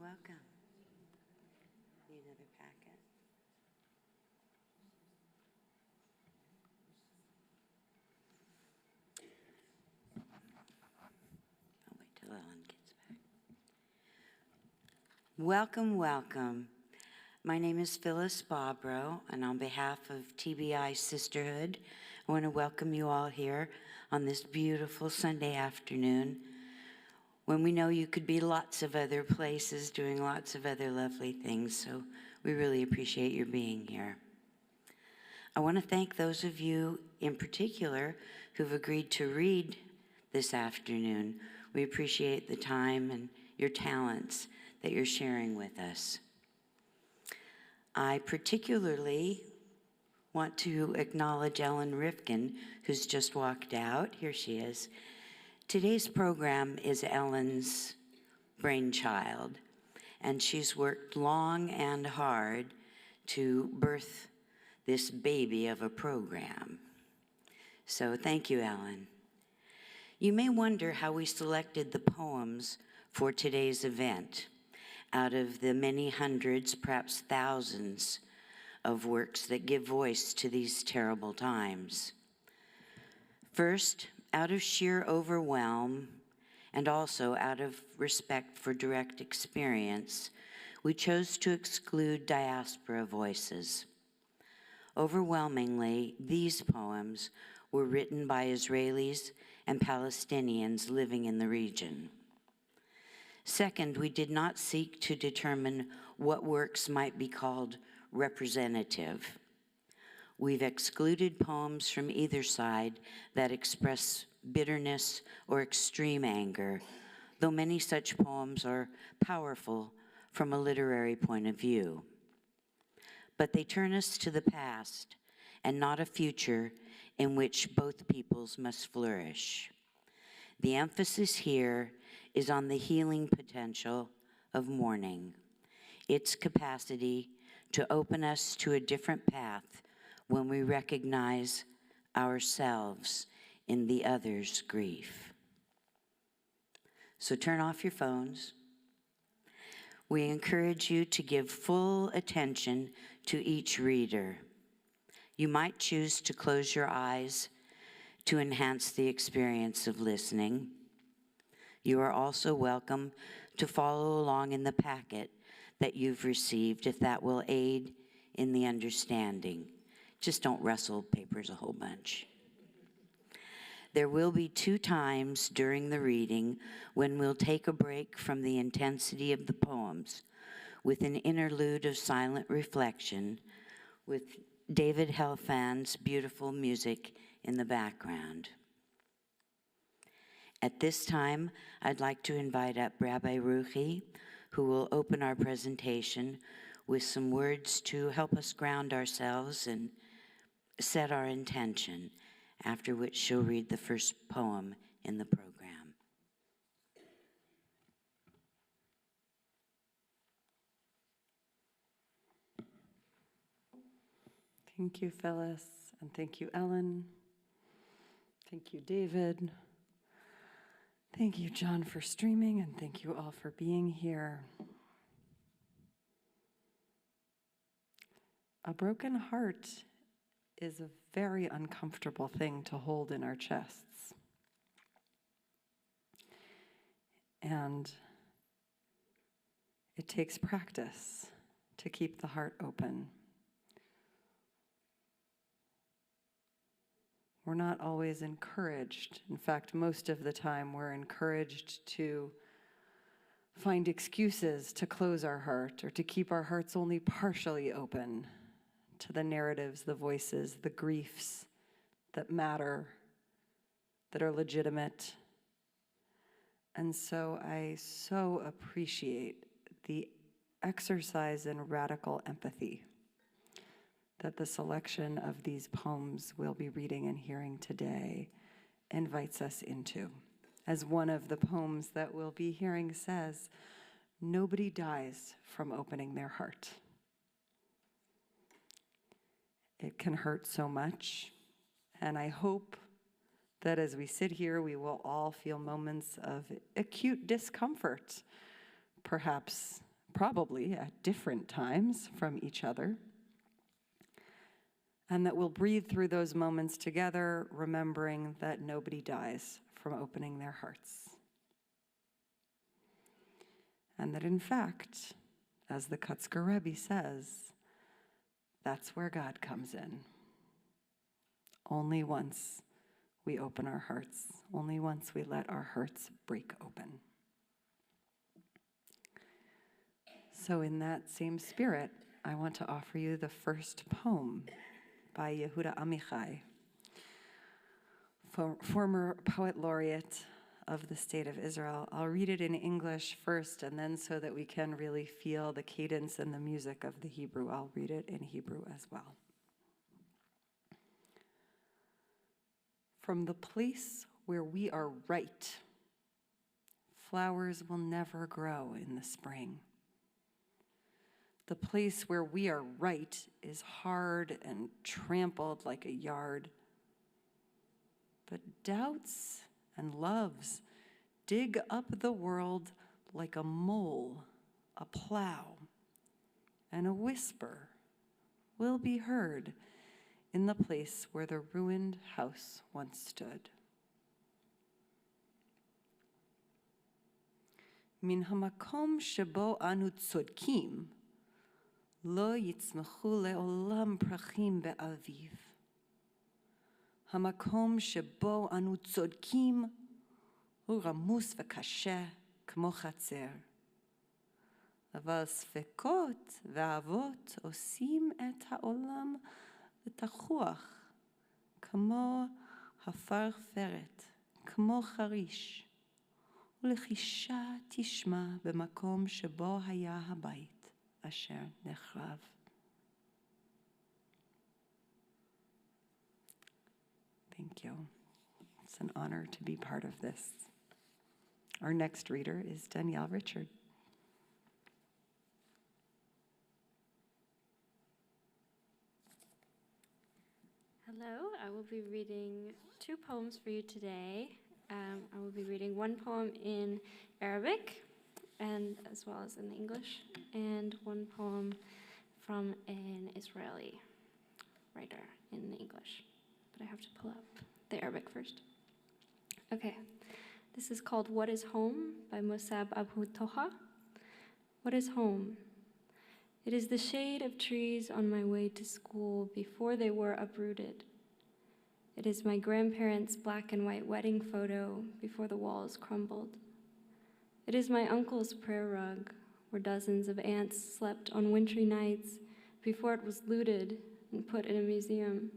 welcome. Need another packet? I'll wait till Ellen gets back. Welcome, welcome. My name is Phyllis Bobrow, and on behalf of TBI Sisterhood, I want to welcome you all here on this beautiful Sunday afternoon, when we know you could be lots of other places doing lots of other lovely things, so we really appreciate your being here. I want to thank those of you in particular who've agreed to read this afternoon. We appreciate the time and your talents that you're sharing with us. I particularly want to acknowledge Ellen Rifkin, who's just walked out. Here she is. Today's program is Ellen's brainchild, and she's worked long and hard to birth this baby of a program. So thank you, Ellen. You may wonder how we selected the poems for today's event out of the many hundreds, perhaps thousands, of works that give voice to these terrible times. First, out of sheer overwhelm, and also out of respect for direct experience, we chose to exclude diaspora voices. Overwhelmingly, these poems were written by Israelis and Palestinians living in the region. Second, we did not seek to determine what works might be called representative. We've excluded poems from either side that express bitterness or extreme anger, though many such poems are powerful from a literary point of view. But they turn us to the past and not a future in which both peoples must flourish. The emphasis here is on the healing potential of mourning, its capacity to open us to a different path when we recognize ourselves in the other's grief. So turn off your phones. We encourage you to give full attention to each reader. You might choose to close your eyes to enhance the experience of listening. You are also welcome to follow along in the packet that you've received if that will aid in the understanding. Just don't rustle papers a whole bunch. There will be 2 times during the reading when we'll take a break from the intensity of the poems with an interlude of silent reflection with David Helfand's beautiful music in the background. At this time, I'd like to invite up Rabbi Ruchi, who will open our presentation with some words to help us ground ourselves and set our intention, after which she'll read the first poem in the program. Thank you, Phyllis, and thank you, Ellen. Thank you, David. Thank you, John, for streaming, and thank you all for being here. A broken heart is a very uncomfortable thing to hold in our chests. And it takes practice to keep the heart open. We're not always encouraged. In fact, most of the time we're encouraged to find excuses to close our heart or to keep our hearts only partially open to the narratives, the voices, the griefs that matter, that are legitimate. And so I so appreciate the exercise in radical empathy that the selection of these poems we'll be reading and hearing today invites us into. As one of the poems that we'll be hearing says, nobody dies from opening their heart. It can hurt so much, and I hope that as we sit here, we will all feel moments of acute discomfort, perhaps probably at different times from each other, and that we'll breathe through those moments together, remembering that nobody dies from opening their hearts. And that in fact, as the Kutzker Rebbe says, that's where God comes in. Only once we open our hearts, only once we let our hearts break open. So in that same spirit, I want to offer you the first poem by Yehuda Amichai, former poet laureate of the state of Israel. I'll read it in English first, and then so that we can really feel the cadence and the music of the Hebrew, I'll read it in Hebrew as well. From the place where we are right, flowers will never grow in the spring. The place where we are right is hard and trampled like a yard. But doubts and loves dig up the world like a mole, a plow, and a whisper will be heard in the place where the ruined house once stood. Min hamakom shebo anu tzodkim, lo yitzmechu le'olam prachim be'aviv. המקום שבו אנו צודקים הוא רמוס וקשה כמו חצר. אבל ספקות ואהבות עושים את העולם לתחוח כמו הפרפרת, כמו חריש, ולחישה תשמע במקום שבו היה הבית אשר נחרב. Thank you. It's an honor to be part of this. Our next reader is Danielle Richard. Hello, I will be reading two poems for you today. I will be reading one poem in Arabic, and as well as in English, and one poem from an Israeli writer in English. But I have to pull up the Arabic first. Okay, this is called What is Home by Musab Abu Toha. What is home? It is the shade of trees on my way to school before they were uprooted. It is my grandparents' black and white wedding photo before the walls crumbled. It is my uncle's prayer rug where dozens of ants slept on wintry nights before it was looted and put in a museum.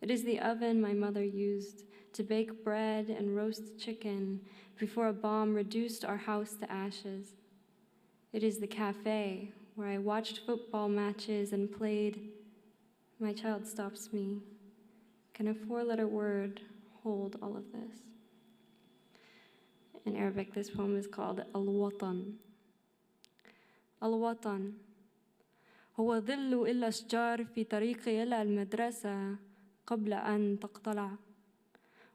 It is the oven my mother used to bake bread and roast chicken before a bomb reduced our house to ashes. It is the cafe where I watched football matches and played My Child Stops Me. Can a four-letter word hold all of this? In Arabic, this poem is called Al-Watan. Al-Watan هو ظل الأشجار في طريقي إلى المدرسة قبل أن تقتلع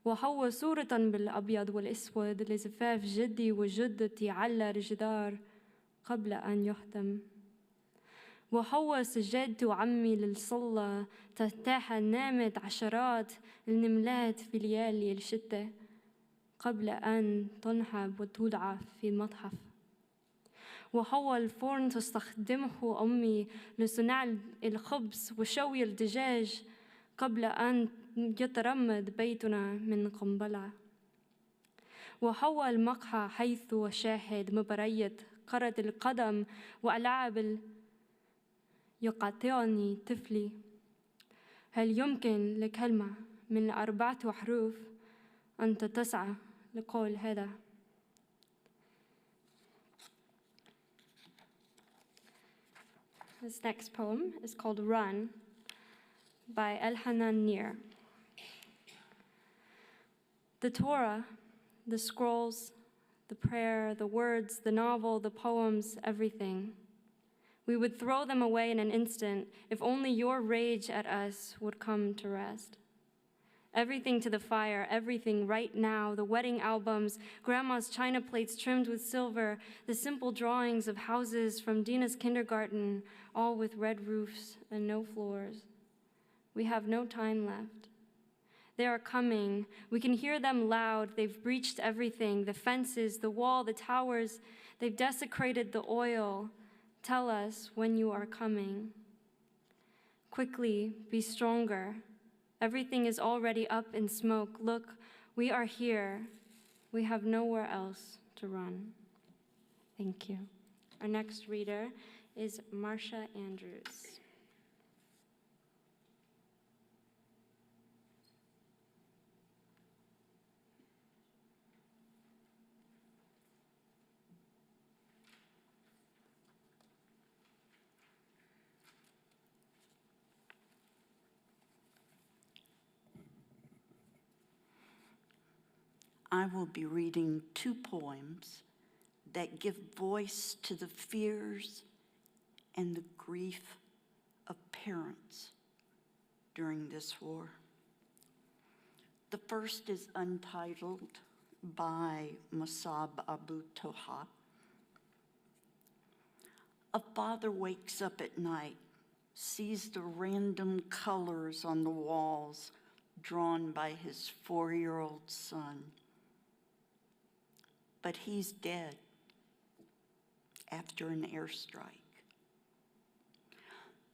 وهو صورة بالأبيض والأسود لزفاف جدي وجدتي على الجدار قبل أن يهدم وهو سجادة عمي للصلة تحتها نامت عشرات النملات في ليالي الشتاء قبل أن تنحب وتودع في المتحف وهو الفرن تستخدمه أمي لصناعة الخبز وشوي الدجاج قبل أن يترمد بيتنا من قنبلة وهو المقهى حيث أشاهد مباريات كرة القدم وألعاب يقاطعني طفلي. هل يمكن لكلمة من 4 حروف أن تتسع لقول هذا؟ This next poem is called Run by Elhanan Nir. The Torah, the scrolls, the prayer, the words, the novel, the poems, everything. We would throw them away in an instant if only your rage at us would come to rest. Everything to the fire, everything right now, the wedding albums, grandma's china plates trimmed with silver, the simple drawings of houses from Dina's kindergarten, all with red roofs and no floors. We have no time left. They are coming. We can hear them loud. They've breached everything, the fences, the wall, the towers. They've desecrated the oil. Tell us when you are coming. Quickly, be stronger. Everything is already up in smoke. Look, we are here. We have nowhere else to run. Thank you. Our next reader is Marcia Andrews. I will be reading 2 poems that give voice to the fears and the grief of parents during this war. The first is untitled by Musab Abu Toha. A father wakes up at night, sees the random colors on the walls drawn by his 4-year-old son. But he's dead after an airstrike.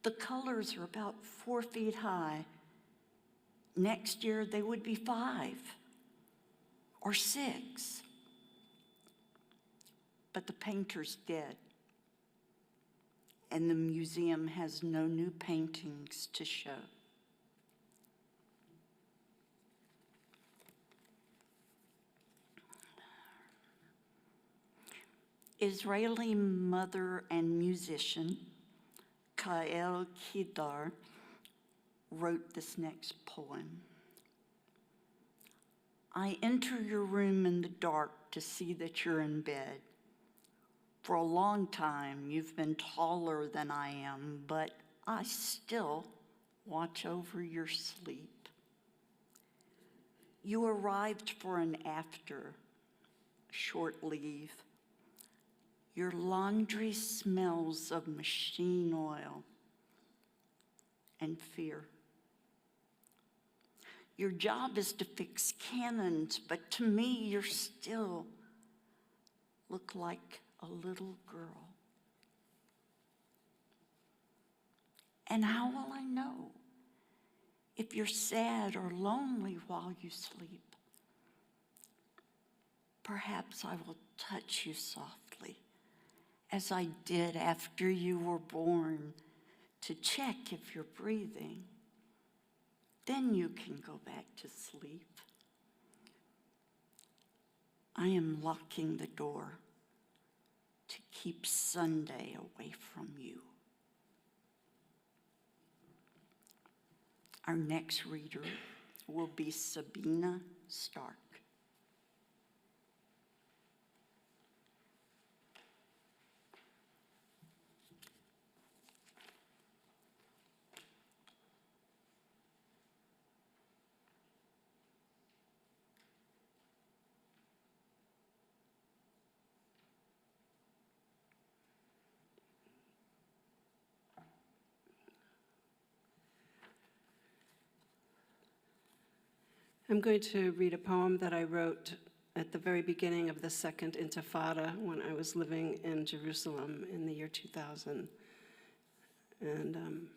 The colors are about 4 feet high. Next year, they would be 5 or 6. But the painter's dead, and the museum has no new paintings to show. Israeli mother and musician Kael Kidar wrote this next poem. I enter your room in the dark to see that you're in bed. For a long time, you've been taller than I am, but I still watch over your sleep. You arrived for an after, short leave. Your laundry smells of machine oil and fear. Your job is to fix cannons, but to me, you still look like a little girl. And how will I know if you're sad or lonely while you sleep? Perhaps I will touch you softly, as I did after you were born, to check if you're breathing. Then you can go back to sleep. I am locking the door to keep Sunday away from you. Our next reader will be Sabina Stark. I'm going to read a poem that I wrote at the very beginning of the Second Intifada when I was living in Jerusalem in the year 2000. And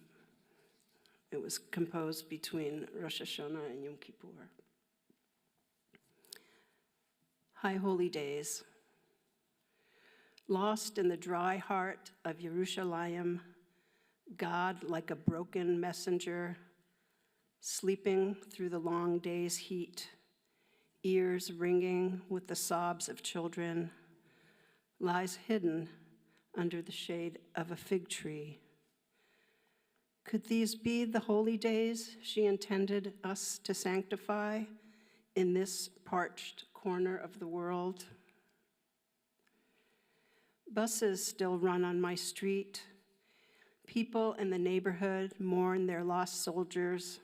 it was composed between Rosh Hashanah and Yom Kippur. High Holy Days. Lost in the dry heart of Yerushalayim, God, like a broken messenger, sleeping through the long day's heat, ears ringing with the sobs of children, lies hidden under the shade of a fig tree. Could these be the holy days she intended us to sanctify in this parched corner of the world? Buses still run on my street. People in the neighborhood mourn their lost soldiers.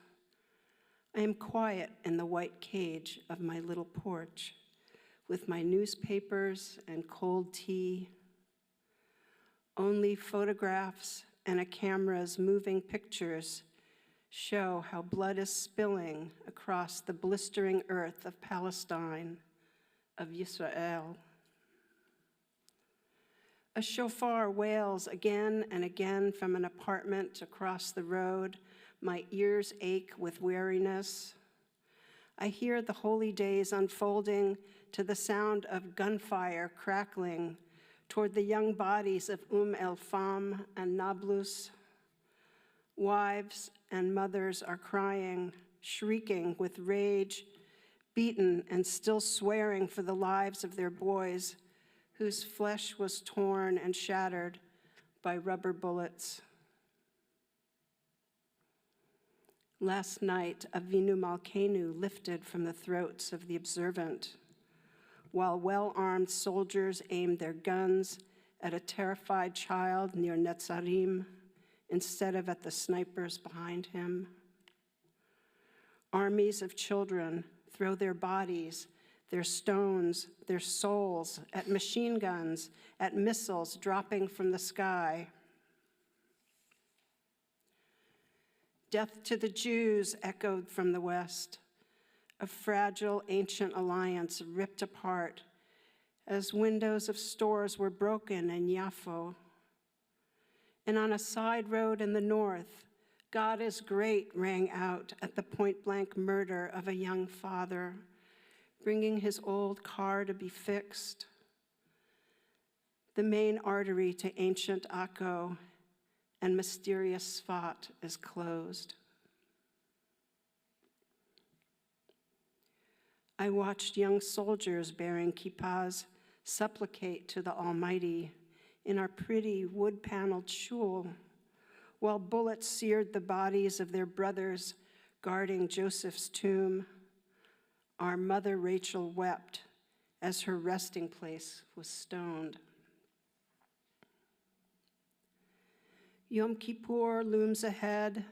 I am quiet in the white cage of my little porch with my newspapers and cold tea. Only photographs and a camera's moving pictures show how blood is spilling across the blistering earth of Palestine, of Yisrael. A shofar wails again and again from an apartment across the road. My ears ache with weariness. I hear the holy days unfolding to the sound of gunfire crackling toward the young bodies of El Fam and Nablus. Wives and mothers are crying, shrieking with rage, beaten and still swearing for the lives of their boys, whose flesh was torn and shattered by rubber bullets. Last night, Avinu Malkeinu lifted from the throats of the observant, while well-armed soldiers aimed their guns at a terrified child near Netzarim instead of at the snipers behind him. Armies of children throw their bodies, their stones, their souls at machine guns, at missiles dropping from the sky. Death to the Jews echoed from the west, a fragile ancient alliance ripped apart as windows of stores were broken in Yafo. And on a side road in the north, God is great rang out at the point-blank murder of a young father, bringing his old car to be fixed. The main artery to ancient Akko and mysterious Sfat is closed. I watched young soldiers bearing kippahs supplicate to the Almighty in our pretty wood-paneled shul, while bullets seared the bodies of their brothers guarding Joseph's tomb. Our mother Rachel wept as her resting place was stoned. Yom Kippur looms ahead.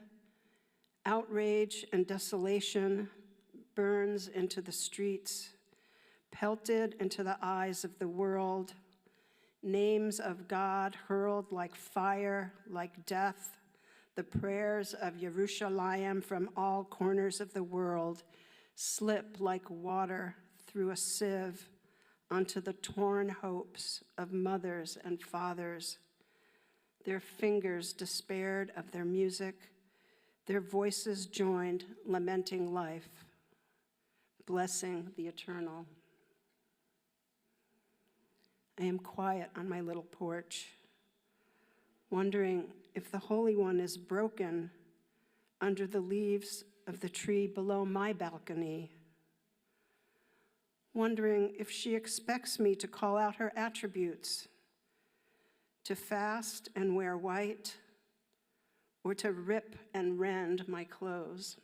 Outrage and desolation burns into the streets, pelted into the eyes of the world. Names of God hurled like fire, like death. The prayers of Yerushalayim from all corners of the world slip like water through a sieve onto the torn hopes of mothers and fathers. Their fingers despaired of their music, their voices joined, lamenting life, blessing the eternal. I am quiet on my little porch, wondering if the Holy One is broken under the leaves of the tree below my balcony, wondering if she expects me to call out her attributes, to fast and wear white, or to rip and rend my clothes.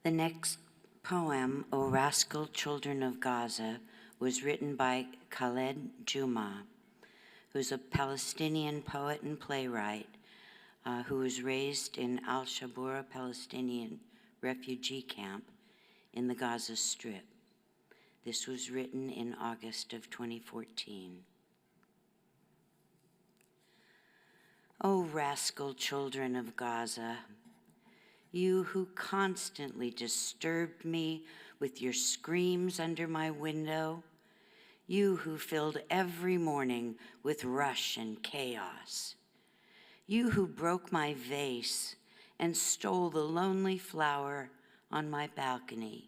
The next poem, O Rascal Children of Gaza, was written by Khaled Juma, who's a Palestinian poet and playwright who was raised in Al-Shabura Palestinian refugee camp in the Gaza Strip. This was written in August of 2014. O rascal children of Gaza, you who constantly disturbed me with your screams under my window, you who filled every morning with rush and chaos, you who broke my vase and stole the lonely flower on my balcony.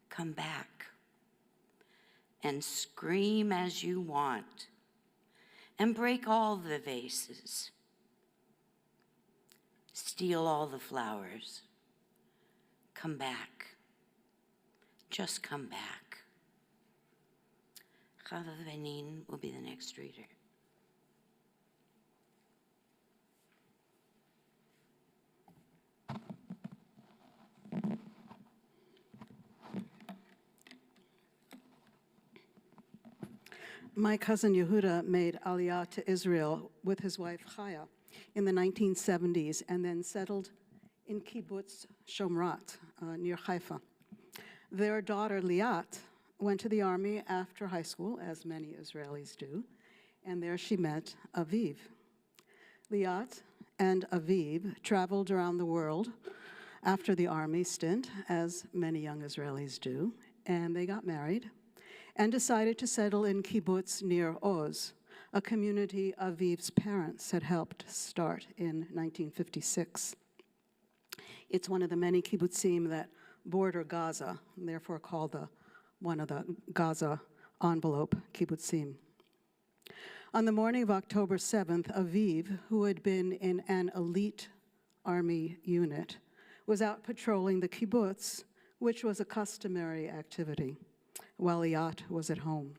Come back and scream as you want and break all the vases. Steal all the flowers. Come back. Just come back. Chava Venin will be the next reader. My cousin Yehuda made Aliyah to Israel with his wife Chaya in the 1970s and then settled in kibbutz Shomrat near Haifa. Their daughter Liat went to the army after high school, as many Israelis do, and there she met Aviv. Liat and Aviv traveled around the world after the army stint, as many young Israelis do, and they got married and decided to settle in kibbutz near Oz, a community Aviv's parents had helped start in 1956. It's one of the many kibbutzim that border Gaza, and therefore called one of the Gaza envelope kibbutzim. On the morning of October 7th, Aviv, who had been in an elite army unit, was out patrolling the kibbutz, which was a customary activity, while Liat was at home.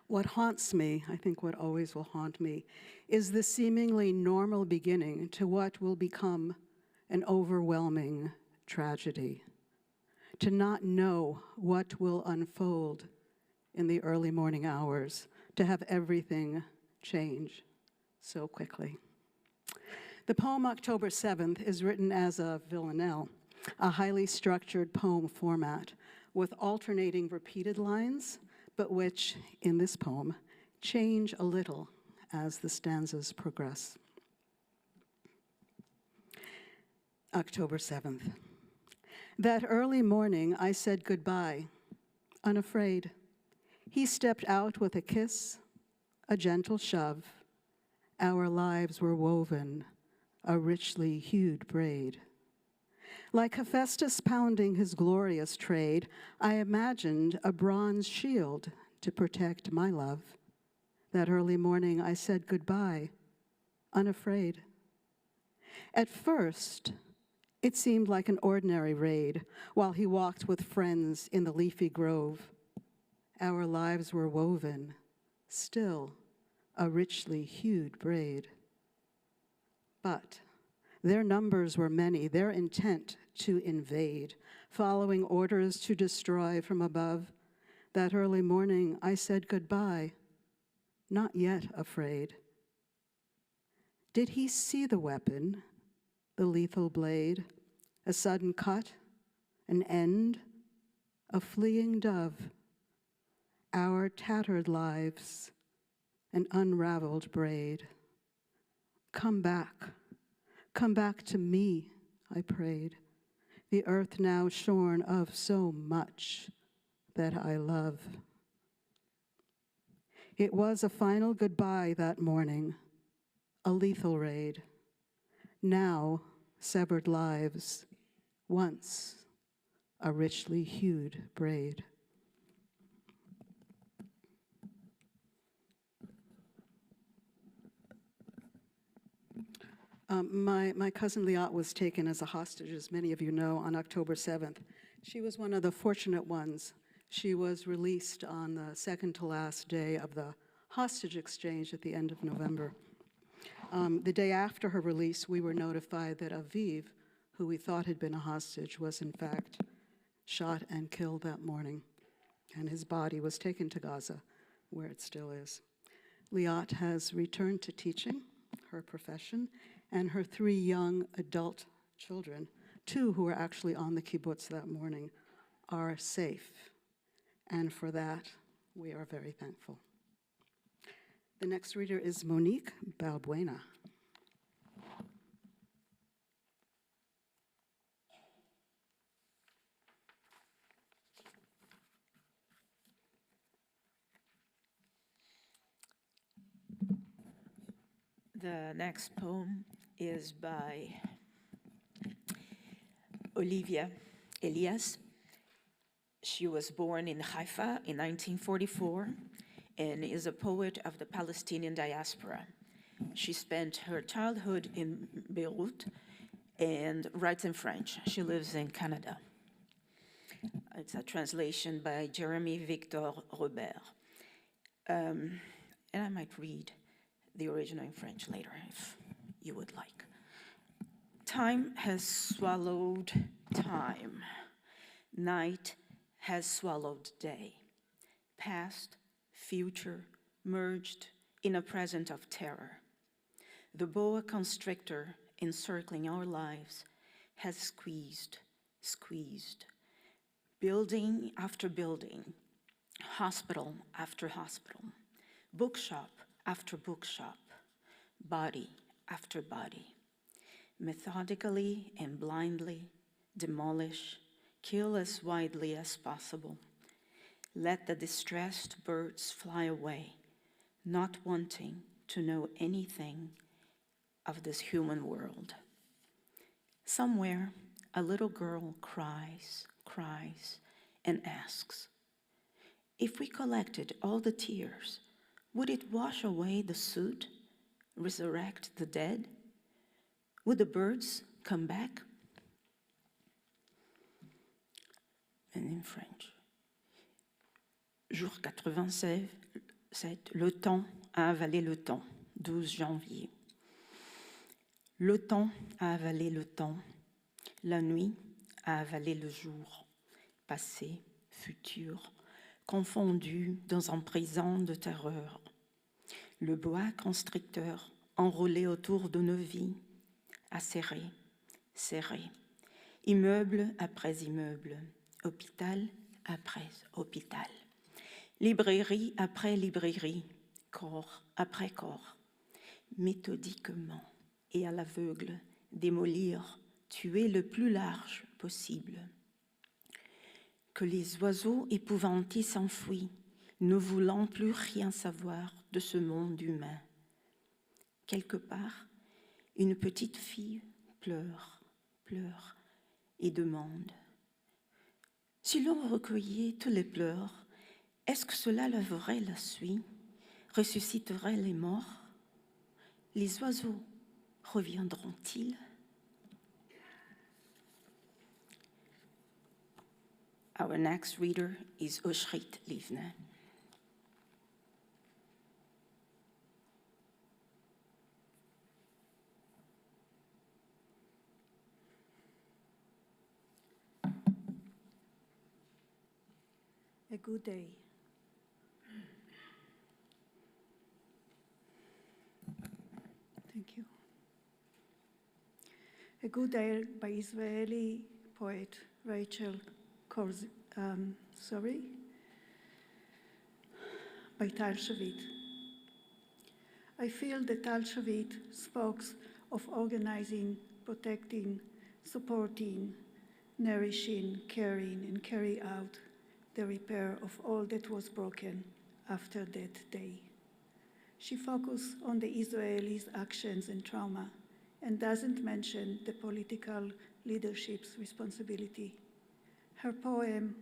What haunts me, I think what always will haunt me, is the seemingly normal beginning to what will become an overwhelming tragedy. To not know what will unfold in the early morning hours, to have everything change so quickly. The poem October 7th is written as a villanelle, a highly structured poem format with alternating repeated lines, but which, in this poem, change a little as the stanzas progress. October 7th. That early morning, I said goodbye, unafraid. He stepped out with a kiss, a gentle shove. Our lives were woven, a richly hued braid. Like Hephaestus pounding his glorious trade, I imagined a bronze shield to protect my love. That early morning, I said goodbye, unafraid. At first, it seemed like an ordinary raid while he walked with friends in the leafy grove. Our lives were woven, still a richly hued braid. But their numbers were many, their intent to invade, following orders to destroy from above. That early morning, I said goodbye, not yet afraid. Did he see the weapon, the lethal blade, a sudden cut, an end, a fleeing dove, our tattered lives, an unraveled braid? Come back to me, I prayed, the earth now shorn of so much that I love. It was a final goodbye that morning, a lethal raid. Now, severed lives, once a richly hued braid. My cousin Liat was taken as a hostage, as many of you know, on October 7th. She was one of the fortunate ones. She was released on the second to last day of the hostage exchange at the end of November. The day after her release, we were notified that Aviv, who we thought had been a hostage, was in fact shot and killed that morning, and his body was taken to Gaza, where it still is. Liat has returned to teaching her profession, and her 3 young adult children, 2 who were actually on the kibbutz that morning, are safe. And for that, we are very thankful. The next reader is Monique Balbuena. The next poem is by Olivia Elias. She was born in Haifa in 1944 and is a poet of the Palestinian diaspora. She spent her childhood in Beirut and writes in French. She lives in Canada. It's a translation by Jeremy Victor Robert. And I might read the original in French later, if you would like. Time has swallowed time. Night has swallowed day. Past, future, merged in a present of terror. The boa constrictor encircling our lives has squeezed, building after building, hospital after hospital, bookshop after bookshop, body after body, methodically and blindly demolish, kill as widely as possible. Let the distressed birds fly away, not wanting to know anything of this human world. Somewhere, a little girl cries, and asks, if we collected all the tears, would it wash away the soot, resurrect the dead? Would the birds come back? And in French. Jour 87, le temps a avalé le temps, 12 janvier. Le temps a avalé le temps, la nuit a avalé le jour, passé, futur, confondus dans un présent de terreur. Le boa constricteur enroulé autour de nos vies, acéré, serré, immeuble après immeuble, hôpital après hôpital, librairie après librairie, corps après corps, méthodiquement et à l'aveugle, démolir, tuer le plus large possible. Que les oiseaux épouvantés s'enfuient, ne voulant plus rien savoir de ce monde humain. Quelque part, une petite fille pleure et demande. Si l'on recueillait tous les pleurs, est-ce que cela lèverait la suie, ressusciterait les morts? Les oiseaux reviendront-ils? Our next reader is Oshrit Livne. A good day. Thank you. A Good Day by Israeli poet Rachel by Tal Shavit. I feel that Tal Shavit spoke of organizing, protecting, supporting, nourishing, caring, and carry out the repair of all that was broken after that day. She focused on the Israelis' actions and trauma and doesn't mention the political leadership's responsibility. Her poem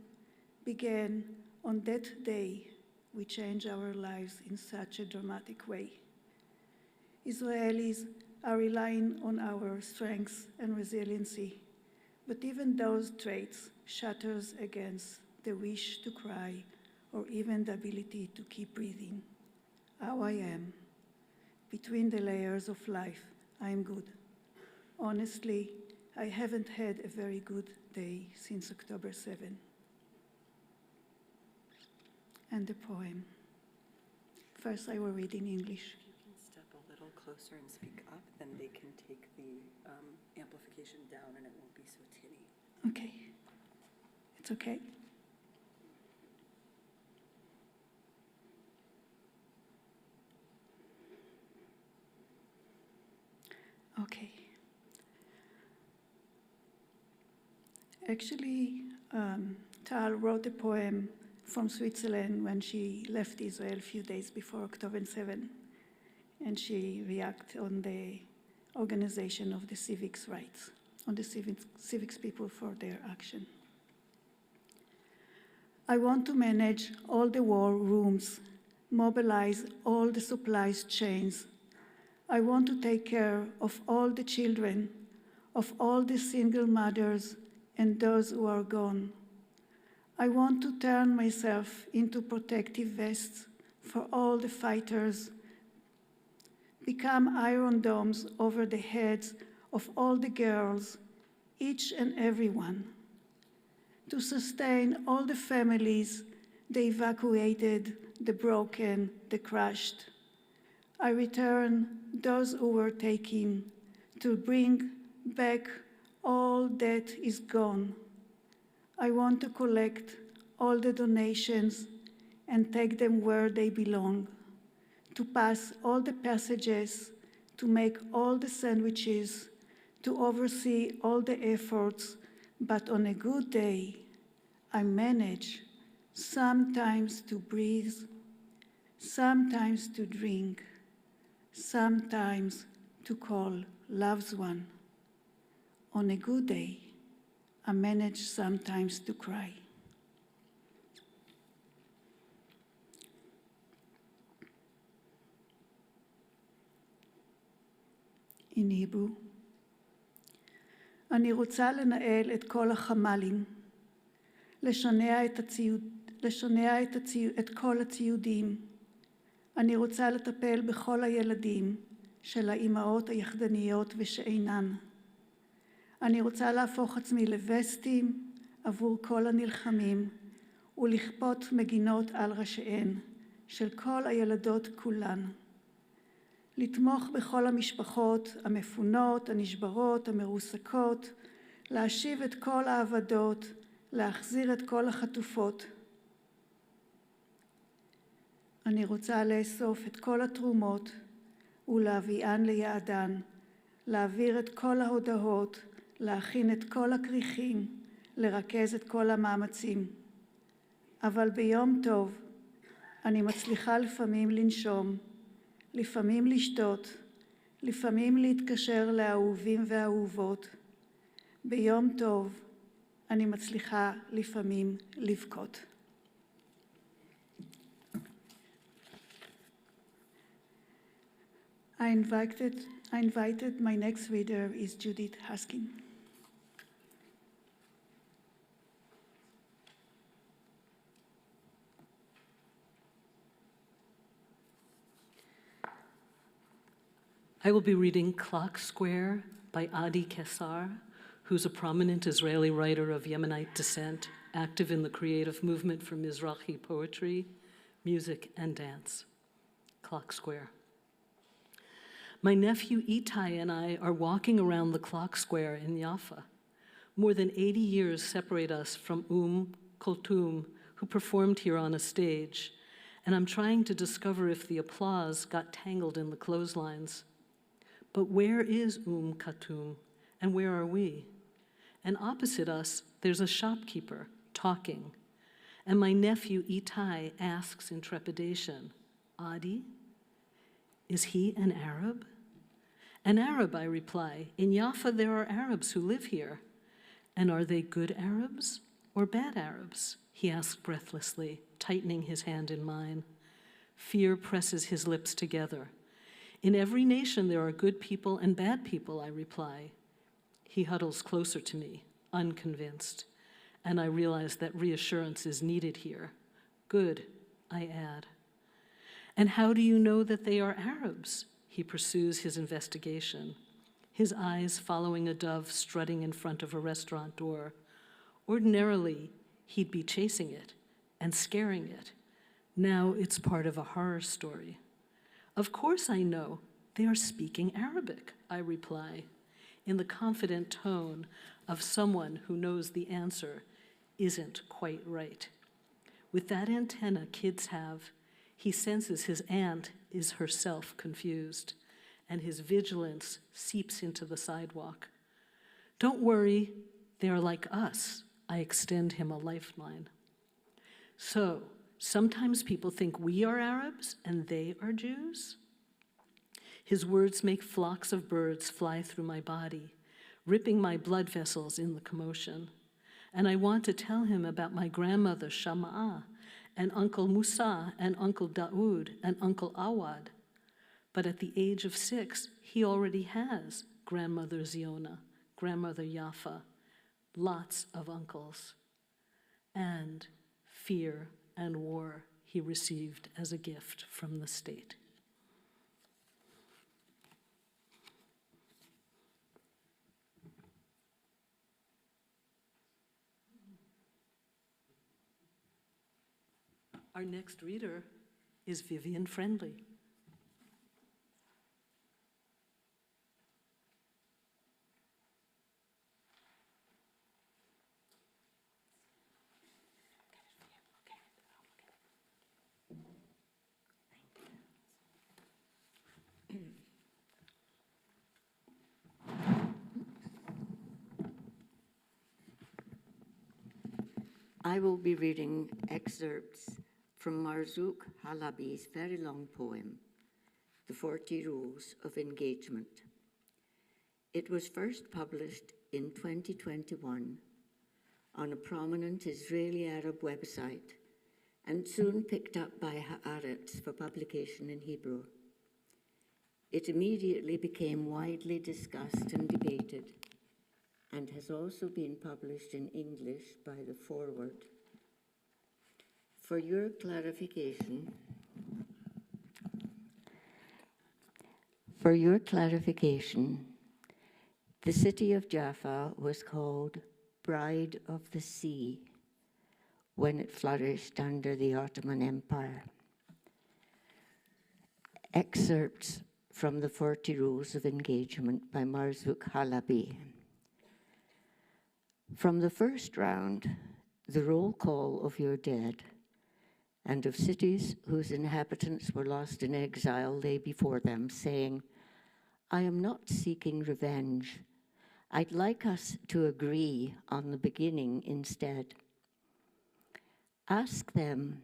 began, on that day, we changed our lives in such a dramatic way. Israelis are relying on our strengths and resiliency, but even those traits shatters against the wish to cry or even the ability to keep breathing. How I am. Between the layers of life, I am good. Honestly, I haven't had a very good day since October 7. And the poem. First, I will read in English. If you can step a little closer and speak up, then they can take the amplification down and it won't be so tinny. Okay. It's okay? Okay. Actually, Tal wrote a poem from Switzerland when she left Israel a few days before October 7, and she reacted on the organization of the civics rights, on the civics people for their action. I want to manage all the war rooms, mobilize all the supplies chains. I want to take care of all the children, of all the single mothers and those who are gone. I want to turn myself into protective vests for all the fighters, become iron domes over the heads of all the girls, each and every one, to sustain all the families, the evacuated, the broken, the crushed. I return those who were taken, to bring back all that is gone. I want to collect all the donations and take them where they belong, to pass all the passages, to make all the sandwiches, to oversee all the efforts, but on a good day, I manage sometimes to breathe, sometimes to drink, sometimes to call loved one. On a good day, I manage sometimes to cry. In Hebrew, אני רוצה לנהל את כל החמ"לים, לשנע את כל הציודים. אני רוצה לטפל בכל הילדים של האימהות היחדניות ושאינן. אני רוצה להפוך עצמי לווסטים עבור כל הנלחמים ולכפות מגינות על ראשיהן של כל הילדות כולן. לתמוך בכל המשפחות המפונות, הנשברות, המרוסקות, להשיב את כל העבדות, להחזיר את כל החטופות. אני רוצה לאסוף את כל התרומות ולהביאן ליעדן, להעביר את כל ההודעות, להכין את כל הכריכים, לרכז את כל המאמצים. אבל ביום טוב אני מצליחה לפעמים לנשום, לפעמים לשתות, לפעמים להתקשר לאהובים ואהובות. ביום טוב אני מצליחה לפעמים לבכות. I invited my next reader is Judith Haskin. I will be reading Clock Square by Adi Kesar, who's a prominent Israeli writer of Yemenite descent, active in the creative movement for Mizrahi poetry, music, and dance. Clock Square. My nephew Itai and I are walking around the Clock Square in Jaffa. More than 80 years separate us from Kulthum, who performed here on a stage, and I'm trying to discover if the applause got tangled in the clotheslines. But where is Kulthum, and where are we? And opposite us, there's a shopkeeper talking, and my nephew Itai asks in trepidation, Adi, is he an Arab? An Arab, I reply. In Jaffa there are Arabs who live here. And are they good Arabs or bad Arabs? He asks breathlessly, tightening his hand in mine. Fear presses his lips together. In every nation there are good people and bad people, I reply. He huddles closer to me, unconvinced, and I realize that reassurance is needed here. Good, I add. And how do you know that they are Arabs? He pursues his investigation. his eyes following a dove strutting in front of a restaurant door. Ordinarily, he'd be chasing it and scaring it. Now it's part of a horror story. Of course I know. They are speaking Arabic, I reply, in the confident tone of someone who knows the answer isn't quite right. With that antenna kids have, he senses his aunt is herself confused, and his vigilance seeps into the sidewalk. Don't worry, they are like us. I extend him a lifeline. So, sometimes people think we are Arabs and they are Jews. His words make flocks of birds fly through my body, ripping my blood vessels in the commotion. And I want to tell him about my grandmother Shama'a, and Uncle Musa, and Uncle Daoud, and Uncle Awad. But at the age of 6, he already has Grandmother Ziona, Grandmother Yafa, lots of uncles, and fear and war he received as a gift from the state. Our next reader is Vivian Friendly. I will be reading excerpts from Marzouk Halabi's very long poem, The 40 Rules of Engagement. It was first published in 2021 on a prominent Israeli Arab website and soon picked up by Haaretz for publication in Hebrew. It immediately became widely discussed and debated, and has also been published in English by the Forward. For your clarification, the city of Jaffa was called Bride of the Sea when it flourished under the Ottoman Empire. Excerpts from the 40 Rules of Engagement by Marzouk Halabi. From the first round, the roll call of your dead and of cities whose inhabitants were lost in exile lay before them, saying, I am not seeking revenge. I'd like us to agree on the beginning instead. Ask them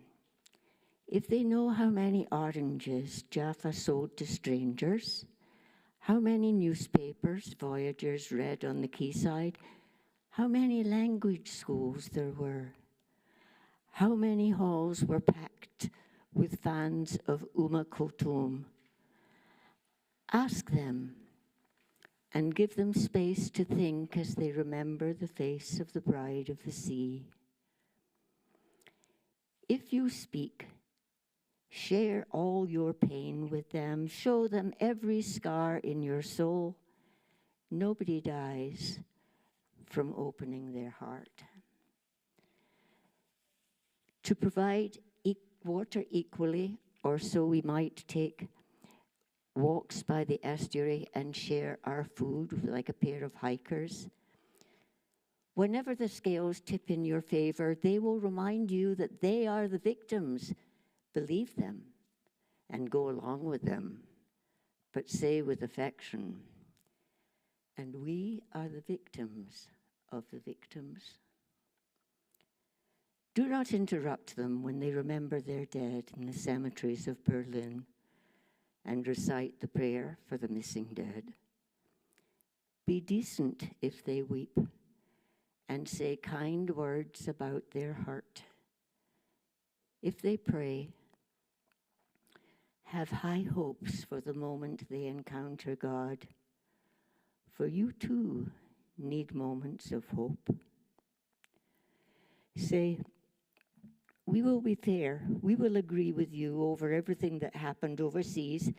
if they know how many oranges Jaffa sold to strangers, how many newspapers voyagers read on the quayside, how many language schools there were, how many halls were packed with fans of Kulthum. Ask them and give them space to think as they remember the face of the Bride of the Sea. If you speak, share all your pain with them, show them every scar in your soul. Nobody dies from opening their heart. To provide water equally, or so we might take walks by the estuary and share our food like a pair of hikers. Whenever the scales tip in your favor, they will remind you that they are the victims. Believe them and go along with them, but say with affection, and we are the victims of the victims. Do not interrupt them when they remember their dead in the cemeteries of Berlin and recite the prayer for the missing dead. Be decent if they weep and say kind words about their hurt. If they pray, have high hopes for the moment they encounter God, for you too need moments of hope. Say, we will be fair. We will agree with you over everything that happened overseas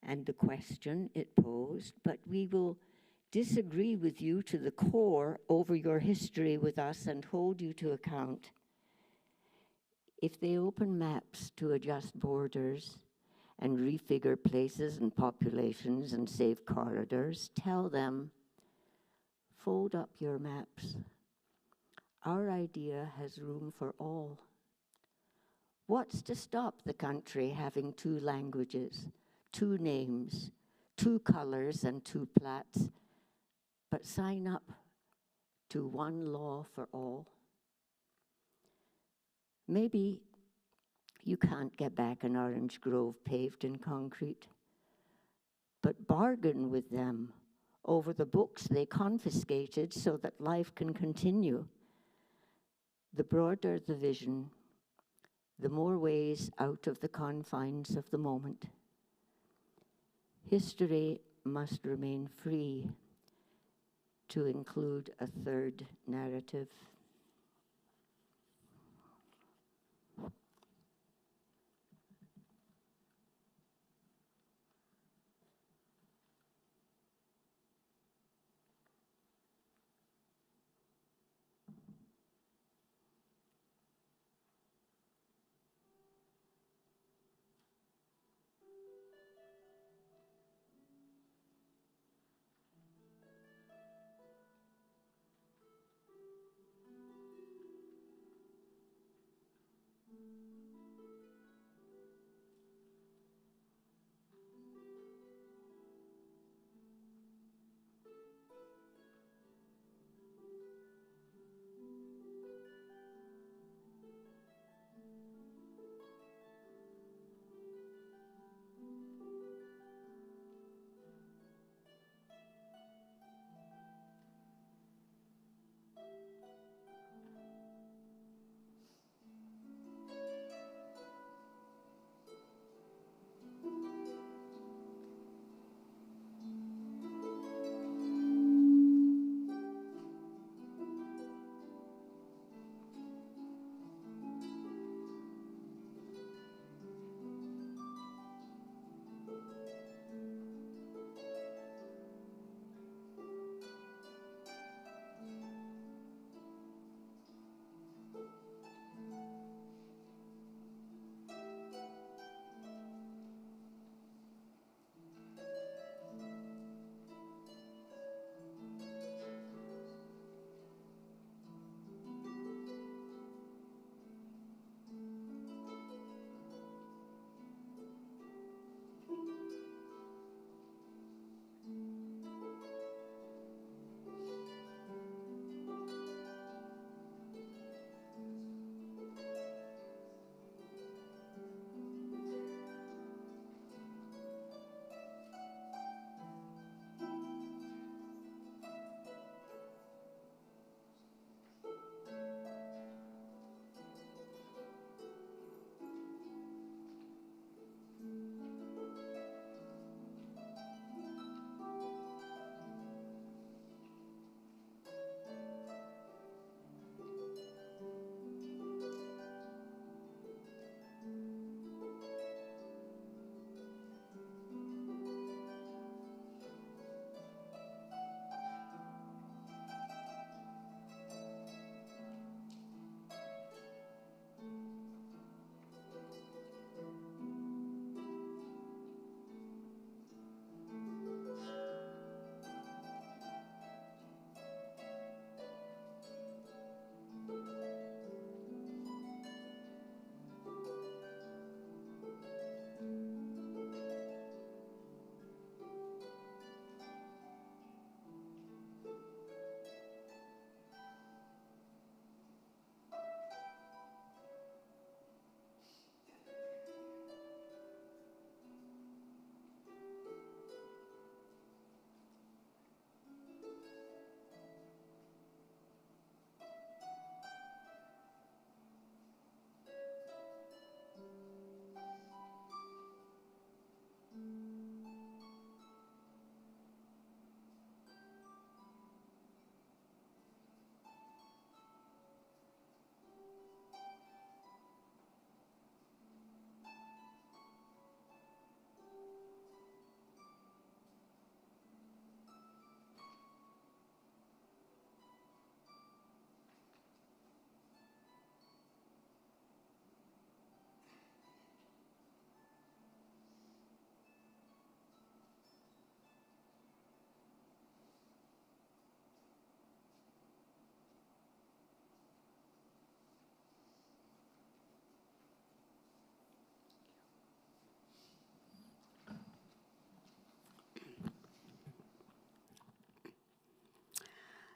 and the question it posed, but we will disagree with you to the core over your history with us and hold you to account. If they open maps to adjust borders and refigure places and populations and save corridors, tell them, fold up your maps. Our idea has room for all. What's to stop the country having 2 languages, 2 names, 2 colors and 2 plats, but sign up to 1 law for all? Maybe you can't get back an orange grove paved in concrete, but bargain with them over the books they confiscated so that life can continue. The broader the vision, the more ways out of the confines of the moment. History must remain free to include a 3rd narrative.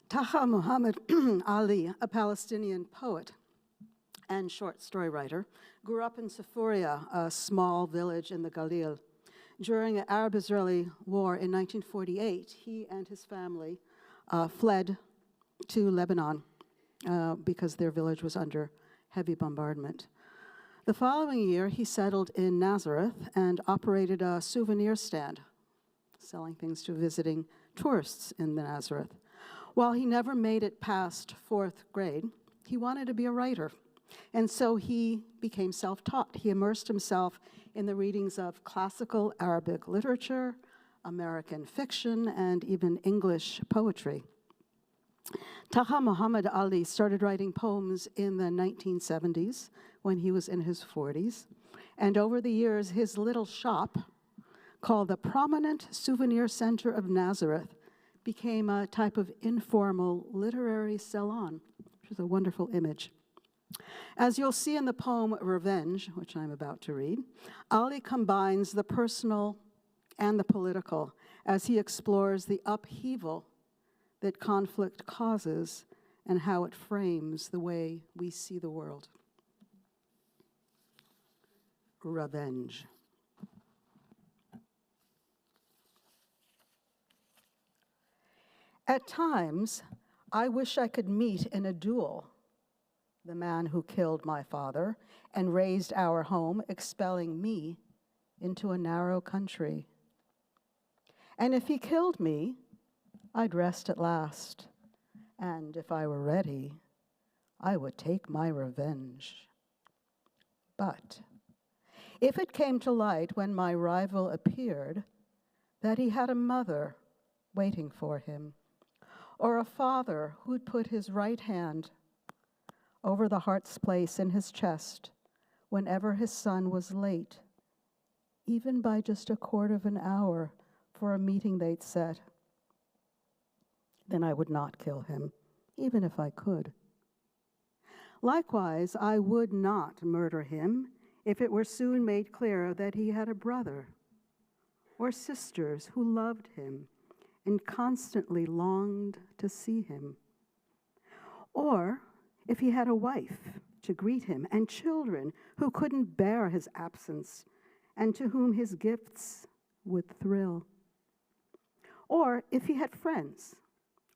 Taha Muhammad Ali, a Palestinian poet and short story writer, grew up in Seforia, a small village in the Galil. During the Arab-Israeli War in 1948, he and his family fled to Lebanon because their village was under heavy bombardment. The following year, he settled in Nazareth and operated a souvenir stand, selling things to visiting tourists in Nazareth. While he never made it past 4th grade, he wanted to be a writer. And so he became self-taught. He immersed himself in the readings of classical Arabic literature, American fiction, and even English poetry. Taha Muhammad Ali started writing poems in the 1970s when he was in his 40s. And over the years, his little shop, called the Prominent Souvenir Center of Nazareth, became a type of informal literary salon, which is a wonderful image. As you'll see in the poem Revenge, which I'm about to read, Ali combines the personal and the political as he explores the upheaval that conflict causes and how it frames the way we see the world. Revenge. At times, I wish I could meet in a duel the man who killed my father and raised our home, expelling me into a narrow country. And if he killed me, I'd rest at last. And if I were ready, I would take my revenge. But if it came to light when my rival appeared that he had a mother waiting for him, or a father who'd put his right hand over the heart's place in his chest whenever his son was late, even by just 1/4 of an hour for a meeting they'd set, then I would not kill him, even if I could. Likewise, I would not murder him if it were soon made clear that he had a brother or sisters who loved him and constantly longed to see him, or if he had a wife to greet him and children who couldn't bear his absence and to whom his gifts would thrill, or if he had friends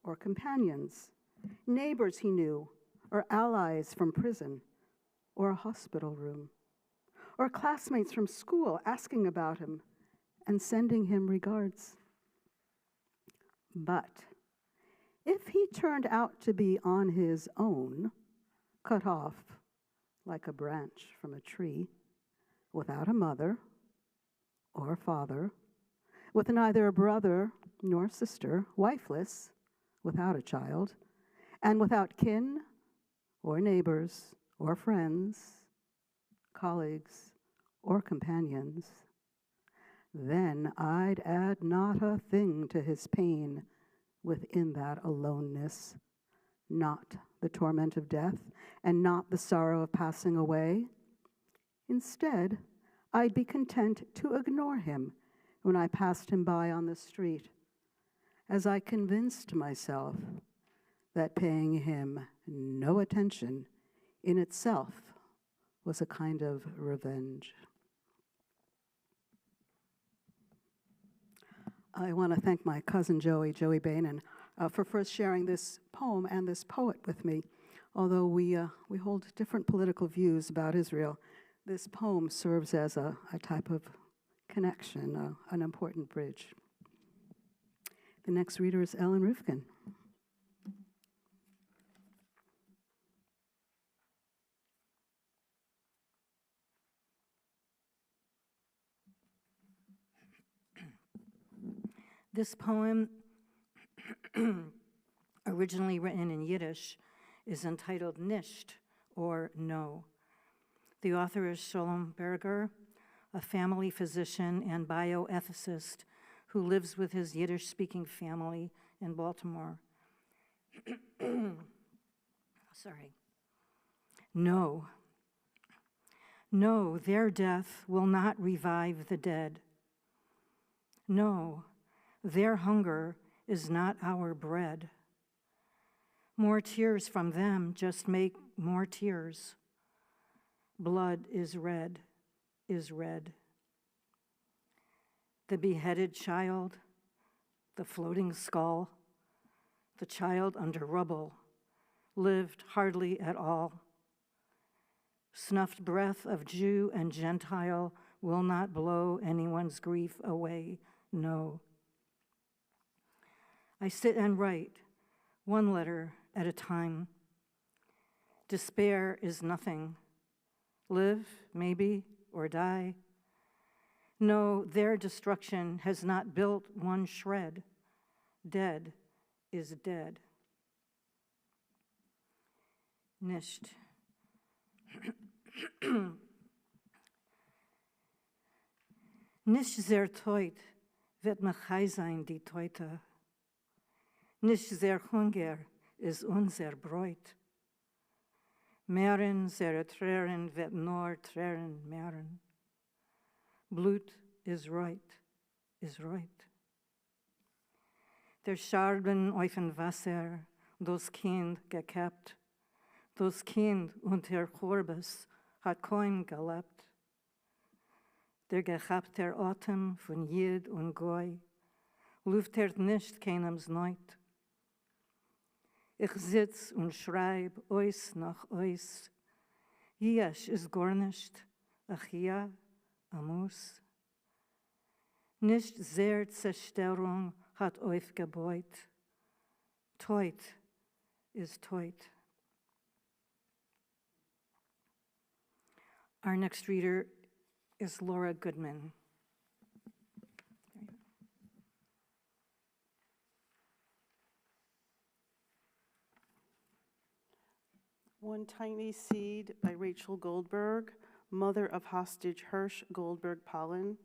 or companions, neighbors he knew, or allies from prison or a hospital room, or classmates from school asking about him and sending him regards. But if he turned out to be on his own, cut off like a branch from a tree, without a mother or father, with neither a brother nor sister, wifeless, without a child, and without kin or neighbors or friends, colleagues or companions, then I'd add not a thing to his pain within that aloneness, not the torment of death and not the sorrow of passing away. Instead, I'd be content to ignore him when I passed him by on the street, as I convinced myself that paying him no attention in itself was a kind of revenge. I want to thank my cousin Joey Bainan, for first sharing this poem and this poet with me. Although we hold different political views about Israel, this poem serves as a type of connection, an important bridge. The next reader is Ellen Rufkin. This poem, originally written in Yiddish, is entitled Nicht, or No. The author is Sholem Berger, a family physician and bioethicist who lives with his Yiddish-speaking family in Baltimore. Sorry. No. No, their death will not revive the dead. No, their hunger is not our bread. More tears from them just make more tears. Blood is red, is red. The beheaded child, the floating skull, the child under rubble, lived hardly at all. Snuffed breath of Jew and Gentile will not blow anyone's grief away, no. I sit and write, one letter at a time. Despair is nothing. Live, maybe, or die. No, their destruction has not built one shred. Dead is dead. Nicht. Nicht sehr teut wird mich hei sein die Teute. Nicht sehr Hunger ist unser Bräut. Mehren sehr Tränen wird nur Tränen mehren. Blut is right, is right. Der Scharben auf dem Wasser, das Kind gekäppt, das Kind unter Chorbes hat kaum gelebt. Der gehabter Atem von Jid und Goy lüftert nicht keinems Neut. Ich sitz und schreib Eus nach Eus. Jesch ist gar nicht, ach ja, amus. Nicht sehr Zerstörung hat aufgebaut. Teut ist teut. Our next reader is Laura Goodman. One Tiny Seed by Rachel Goldberg, mother of hostage Hirsch Goldberg Pollen.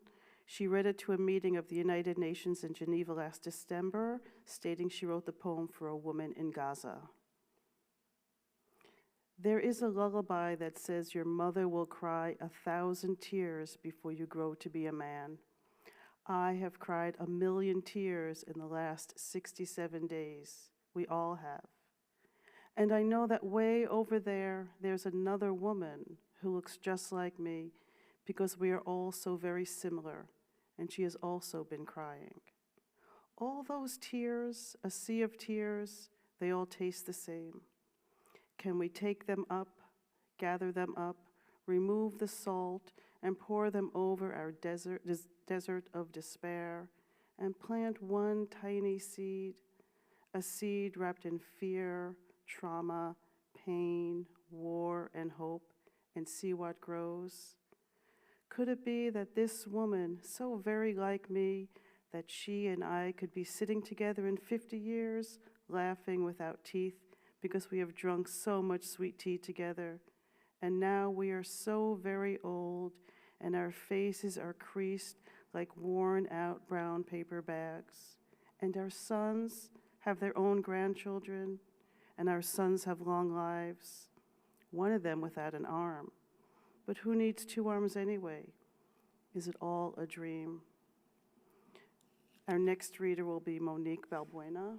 She read it to a meeting of the United Nations in Geneva last December, stating she wrote the poem for a woman in Gaza. There is a lullaby that says your mother will cry 1,000 tears before you grow to be a man. I have cried 1,000,000 tears in the last 67 days. We all have. And I know that way over there, there's another woman who looks just like me because we are all so very similar, and she has also been crying. All those tears, a sea of tears, they all taste the same. Can we take them up, gather them up, remove the salt, and pour them over our desert of despair, and plant one tiny seed, a seed wrapped in fear, trauma, pain, war, and hope, and see what grows? Could it be that this woman, so very like me, that she and I could be sitting together in 50 years, laughing without teeth, because we have drunk so much sweet tea together, and now we are so very old, and our faces are creased like worn-out brown paper bags, and our sons have their own grandchildren, and our sons have long lives, one of them without an arm. But who needs 2 arms anyway? Is it all a dream? Our next reader will be Monique Balbuena.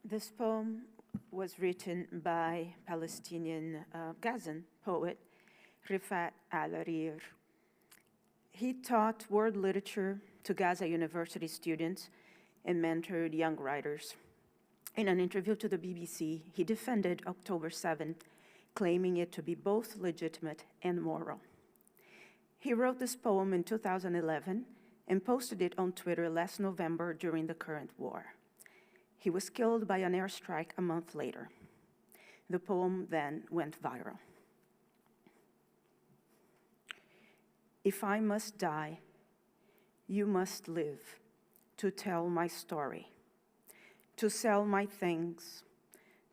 This poem was written by Palestinian Gazan poet Rifat al-Arir. He taught world literature to Gaza University students and mentored young writers. In an interview to the BBC, he defended October 7th, claiming it to be both legitimate and moral. He wrote this poem in 2011 and posted it on Twitter last November during the current war. He was killed by an airstrike a month later. The poem then went viral. If I must die, you must live to tell my story, to sell my things,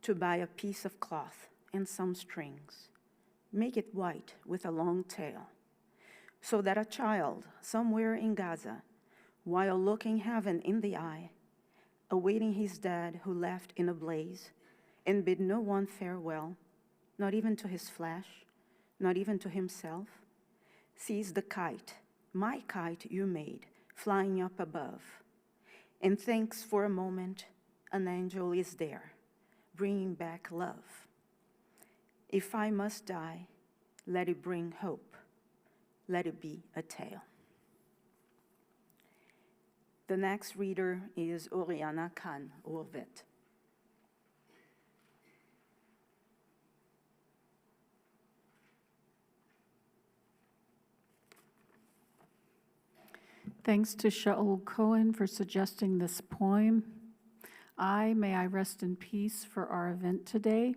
to buy a piece of cloth and some strings, make it white with a long tail, so that a child somewhere in Gaza, while looking heaven in the eye, awaiting his dad who left in a blaze and bid no one farewell, not even to his flesh, not even to himself, sees the kite my kite you made, flying up above. And thanks for a moment, an angel is there, bringing back love. If I must die, let it bring hope. Let it be a tale. The next reader is Oriana Khan Orvet. Thanks to Shaul Cohen for suggesting this poem. May I rest in peace for our event today.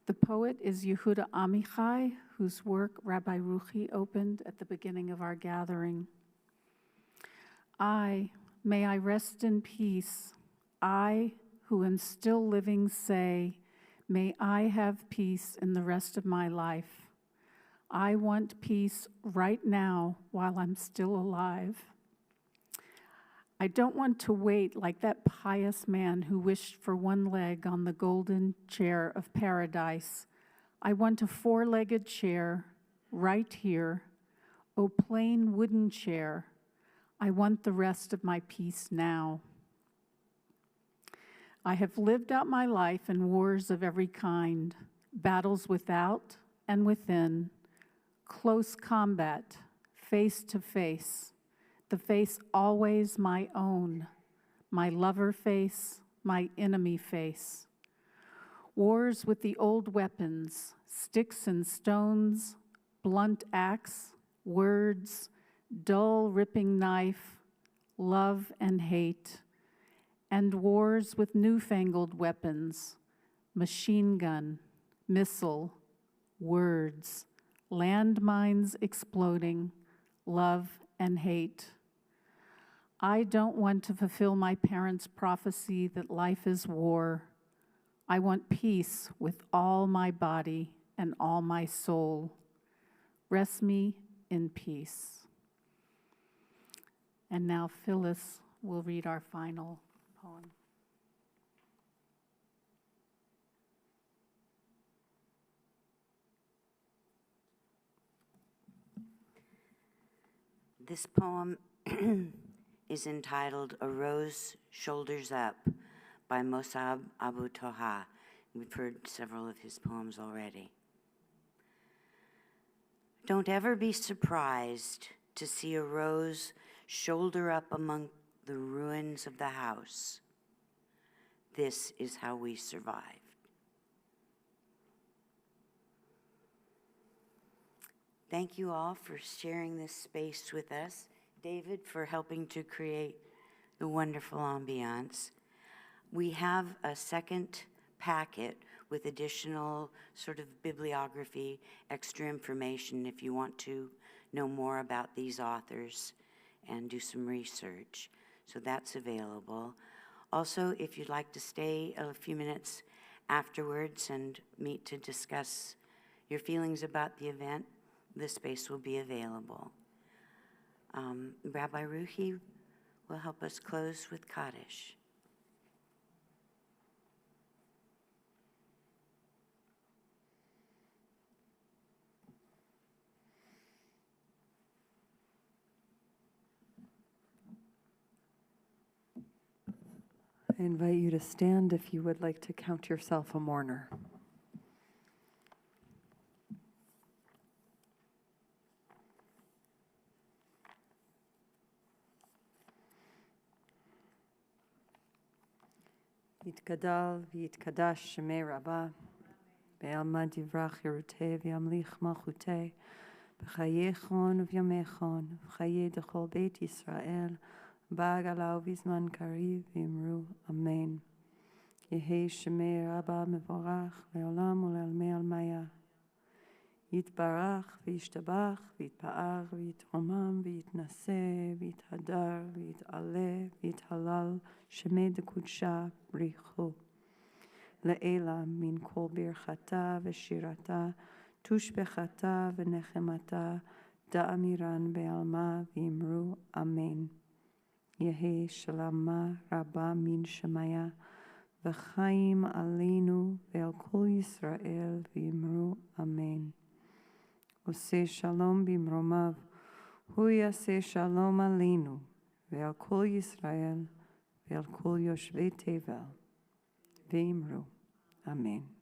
The poet is Yehuda Amichai, whose work Rabbi Ruchi opened at the beginning of our gathering. May I rest in peace. I, who am still living, say, may I have peace in the rest of my life. I want peace right now while I'm still alive. I don't want to wait like that pious man who wished for one leg on the golden chair of paradise. I want a four-legged chair right here, oh plain wooden chair. I want the rest of my peace now. I have lived out my life in wars of every kind, battles without and within, close combat, face to face, the face always my own, my lover face, my enemy face. Wars with the old weapons, sticks and stones, blunt axe, words, dull ripping knife, love and hate, and wars with newfangled weapons, machine gun, missile, words, landmines exploding, love and hate. I don't want to fulfill my parents' prophecy that life is war. I want peace with all my body and all my soul. Rest me in peace. And now Phyllis will read our final poem. This poem is entitled A Rose Shoulders Up by Mossab Abu Toha. We've heard several of his poems already. Don't ever be surprised to see a rose shoulder up among the ruins of the house. This is how we survived. Thank you all for sharing this space with us. David, for helping to create the wonderful ambiance. We have a second packet with additional sort of bibliography, extra information if you want to know more about these authors and do some research. So that's available. Also, if you'd like to stay a few minutes afterwards and meet to discuss your feelings about the event, the space will be available. Rabbi Ruchi will help us close with Kaddish. I invite you to stand if you would like to count yourself a mourner. יתגדל ויתקדש שמי רבה, בעלמא דברך חירותי וימליך מלכותי, בחייכון ובימיכון, ובחיי דכל בית ישראל, בעגלה ובזמן קריב, ואמרו אמן. יהי שמי רבה מבורך לעולם ולעלמי עלמיה. יתברך וישתבח ויתפאר ויתרומם ויתנשא ויתהדר ויתעלה ויתהלל שמי דקודשה בריחו. לעילה מן כל ברכתה ושירתה, תושבחתה ונחמתה, דאמירן בעלמה ואמרו אמן. יהי שלמה רבה מן שמיה, וחיים עלינו ועל כל ישראל ואמרו אמן. עושה שלום במרומיו, hu yaseh shalom aleinu, ve'al kol Yisrael, ve'al kol yoshvei tevel, ve'imru. Amen.